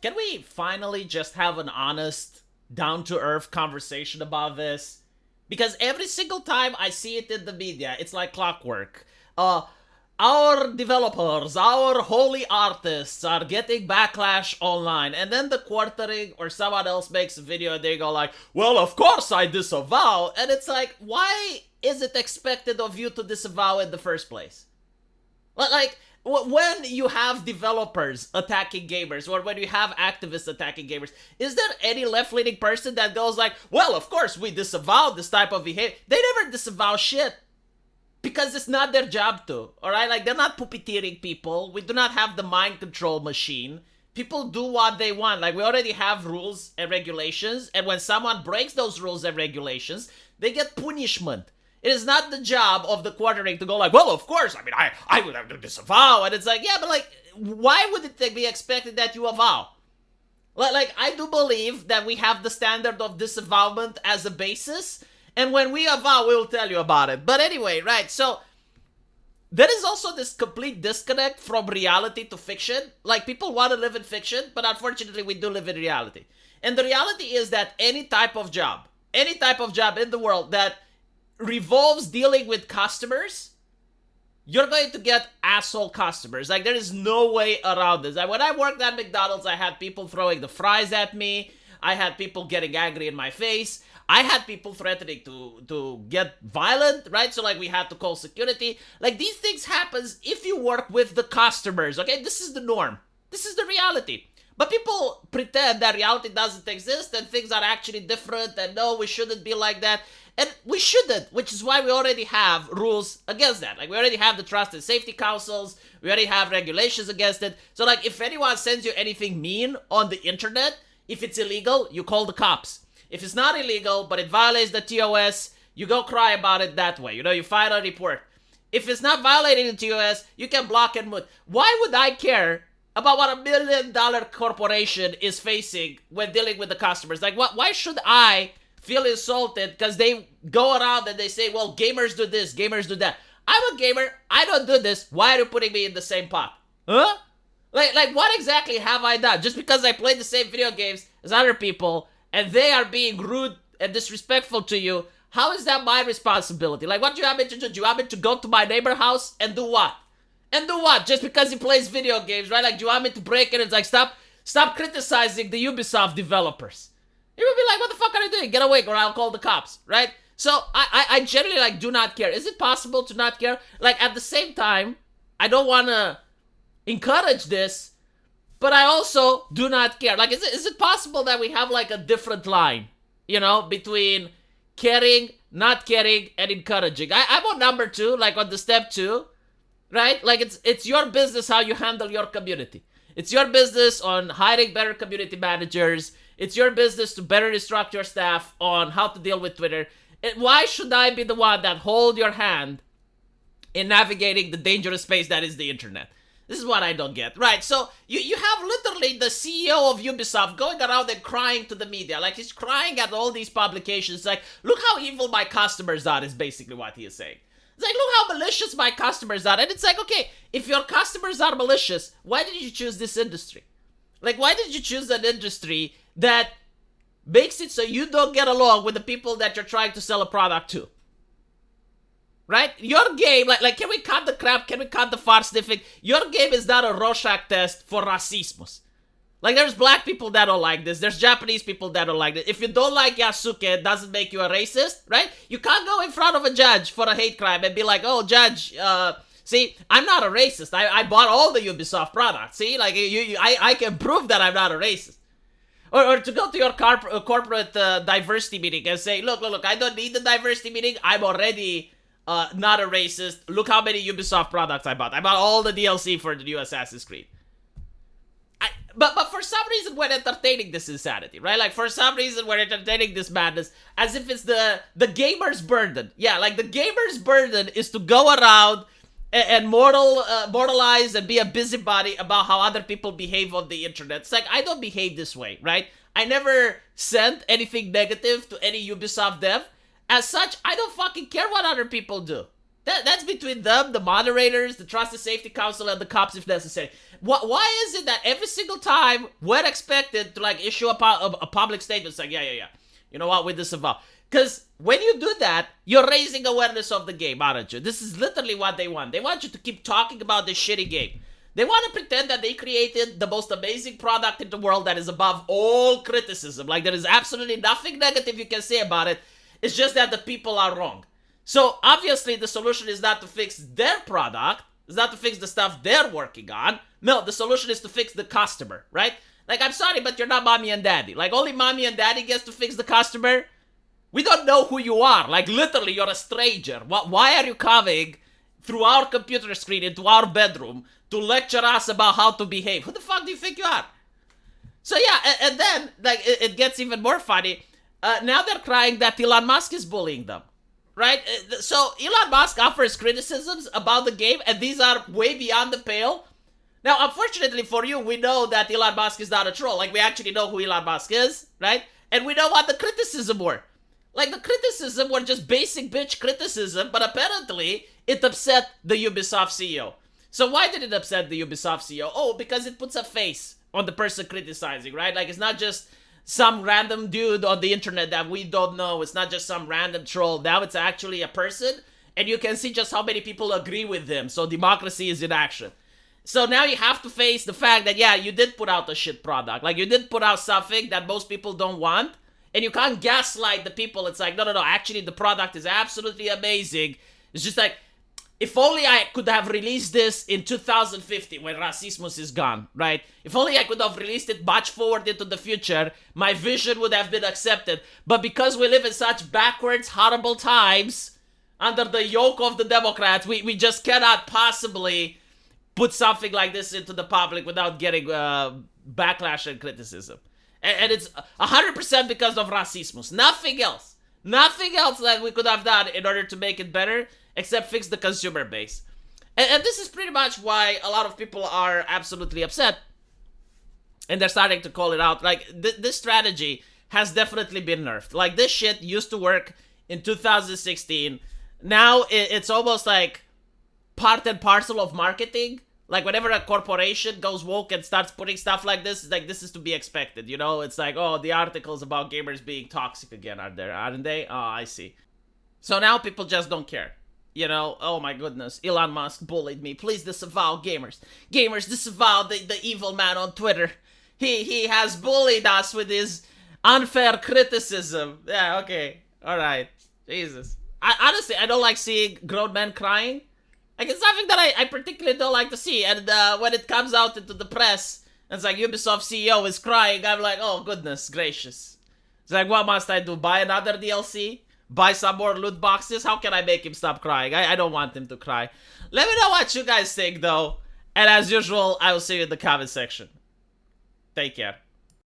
Can we finally just have an honest, down-to-earth conversation about this? Because every single time I see it in the media, it's like clockwork. Uh, our developers, our holy artists are getting backlash online. And then the quartering or someone else makes a video and they go like, well, of course I disavow. And it's like, why is it expected of you to disavow in the first place? Like, when you have developers attacking gamers or when you have activists attacking gamers, is there any left-leaning person that goes like, well, of course we disavow this type of behavior? They never disavow shit because it's not their job to, all right? Like, they're not puppeteering people. We do not have the mind control machine. People do what they want. Like, we already have rules and regulations, and when someone breaks those rules and regulations, they get punishment. It is not the job of the quartering to go like, well, of course, I mean, I would have to disavow. And it's like, yeah, but like, why would it be expected that you avow? Like, I do believe that we have the standard of disavowment as a basis. And when we avow, we'll tell you about it. But anyway, right, so there is also this complete disconnect from reality to fiction. Like, people want to live in fiction, but unfortunately, we do live in reality. And the reality is that any type of job in the world that revolves dealing with customers, you're going to get asshole customers. Like, there is no way around this. Like, when I worked at McDonald's, I had people throwing the fries at me. I had people getting angry in my face. I had people threatening to get violent, right? So, like, we had to call security. Like, these things happens if you work with the customers, okay? This is the norm. This is the reality. But people pretend that reality doesn't exist and things are actually different and no, we shouldn't be like that. And we shouldn't, which is why we already have rules against that. Like, we already have the trust and safety councils. We already have regulations against it. So, like, if anyone sends you anything mean on the internet, if it's illegal, you call the cops. If it's not illegal, but it violates the TOS, you go cry about it that way. You know, you file a report. If it's not violating the TOS, you can block and mute. Why would I care about what $1 million corporation is facing when dealing with the customers? Like, why should I feel insulted because they go around and they say, well, gamers do this, gamers do that. I'm a gamer. I don't do this. Why are you putting me in the same pot? Huh? Like what exactly have I done? Just because I play the same video games as other people and they are being rude and disrespectful to you, how is that my responsibility? Like, what do you want me to do? Do you want me to go to my neighbor house and do what? And do what? Just because he plays video games, right? Like, do you want me to break it? It's like, stop criticizing the Ubisoft developers. You would be like, what the fuck are you doing? Get away or I'll call the cops, right? So I generally, like, do not care. Is it possible to not care? Like, at the same time, I don't want to encourage this, but I also do not care. Like, is it possible that we have, like, a different line, you know, between caring, not caring, and encouraging? I'm on number 2, like, on the step 2, right? Like, it's your business how you handle your community. It's your business on hiring better community managers. It's your business to better instruct your staff on how to deal with Twitter. And why should I be the one that hold your hand in navigating the dangerous space that is the internet? This is what I don't get. Right, so you have literally the CEO of Ubisoft going around and crying to the media. Like, he's crying at all these publications. Like, look how evil my customers are is basically what he is saying. It's like, look how malicious my customers are. And it's like, okay, if your customers are malicious, why did you choose this industry? Like, why did you choose an industry that makes it so you don't get along with the people that you're trying to sell a product to? Right? Your game, like can we cut the crap? Can we cut the far sniffing? Your game is not a Rorschach test for racismus. Like, there's black people that don't like this. There's Japanese people that don't like this. If you don't like Yasuke, it doesn't make you a racist, right? You can't go in front of a judge for a hate crime and be like, oh, judge, see, I'm not a racist. I bought all the Ubisoft products. See, like, I can prove that I'm not a racist. Or to go to your corporate diversity meeting and say, look, I don't need the diversity meeting. I'm already not a racist. Look how many Ubisoft products I bought. I bought all the DLC for the new Assassin's Creed. But for some reason, we're entertaining this insanity, right? Like, for some reason, we're entertaining this madness as if it's the gamer's burden. Yeah, like, the gamer's burden is to go around and moralize and be a busybody about how other people behave on the internet. It's like, I don't behave this way, right? I never sent anything negative to any Ubisoft dev. As such, I don't fucking care what other people do. That's between them, the moderators, the Trust and Safety Council, and the cops if necessary. Why is it that every single time we're expected to like issue a public statement saying, yeah, you know what, we disavow? Because when you do that, you're raising awareness of the game, aren't you? This is literally what they want. They want you to keep talking about this shitty game. They want to pretend that they created the most amazing product in the world that is above all criticism. Like, there is absolutely nothing negative you can say about it. It's just that the people are wrong. So, obviously, the solution is not to fix their product. It's not to fix the stuff they're working on. No, the solution is to fix the customer, right? Like, I'm sorry, but you're not mommy and daddy. Like, only mommy and daddy gets to fix the customer. We don't know who you are. Like, literally, you're a stranger. Why are you coming through our computer screen into our bedroom to lecture us about how to behave? Who the fuck do you think you are? So, yeah, and then, like, it gets even more funny. Now they're crying that Elon Musk is bullying them. Right? So Elon Musk offers criticisms about the game, and these are way beyond the pale. Now, unfortunately for you, we know that Elon Musk is not a troll. Like, we actually know who Elon Musk is, right? And we know what the criticism were. Like, the criticism were just basic bitch criticism, but apparently it upset the Ubisoft CEO. So why did it upset the Ubisoft CEO? Oh, because it puts a face on the person criticizing, right? Like, it's not just some random dude on the internet that we don't know. It's not just some random troll. Now it's actually a person, and you can see just how many people agree with him. So democracy is in action. So now you have to face the fact that, yeah, you did put out a shit product. Like, you did put out something that most people don't want, and you can't gaslight the people. It's like, no, actually the product is absolutely amazing. It's just like, if only I could have released this in 2050 when racismus is gone, right? If only I could have released it much forward into the future, my vision would have been accepted. But because we live in such backwards, horrible times, under the yoke of the Democrats, we just cannot possibly put something like this into the public without getting backlash and criticism. And it's 100% because of racismus. Nothing else. Nothing else that we could have done in order to make it better, except fix the consumer base. And this is pretty much why a lot of people are absolutely upset. And they're starting to call it out. Like, this strategy has definitely been nerfed. Like, this shit used to work in 2016. Now, it's almost like part and parcel of marketing. Like, whenever a corporation goes woke and starts putting stuff like this, it's like, this is to be expected, you know? It's like, oh, the articles about gamers being toxic again are there, aren't they? Oh, I see. So now people just don't care. You know, oh my goodness, Elon Musk bullied me. Please disavow gamers. Gamers, disavow the evil man on Twitter. He has bullied us with his unfair criticism. Yeah, okay. Alright. Jesus. Honestly, I don't like seeing grown men crying. Like, it's something that I particularly don't like to see. And when it comes out into the press, it's like Ubisoft CEO is crying, I'm like, oh goodness gracious. It's like, what must I do? Buy another DLC? Buy some more loot boxes? How can I make him stop crying? I don't want him to cry. Let me know what you guys think, though. And as usual, I will see you in the comment section. Take care.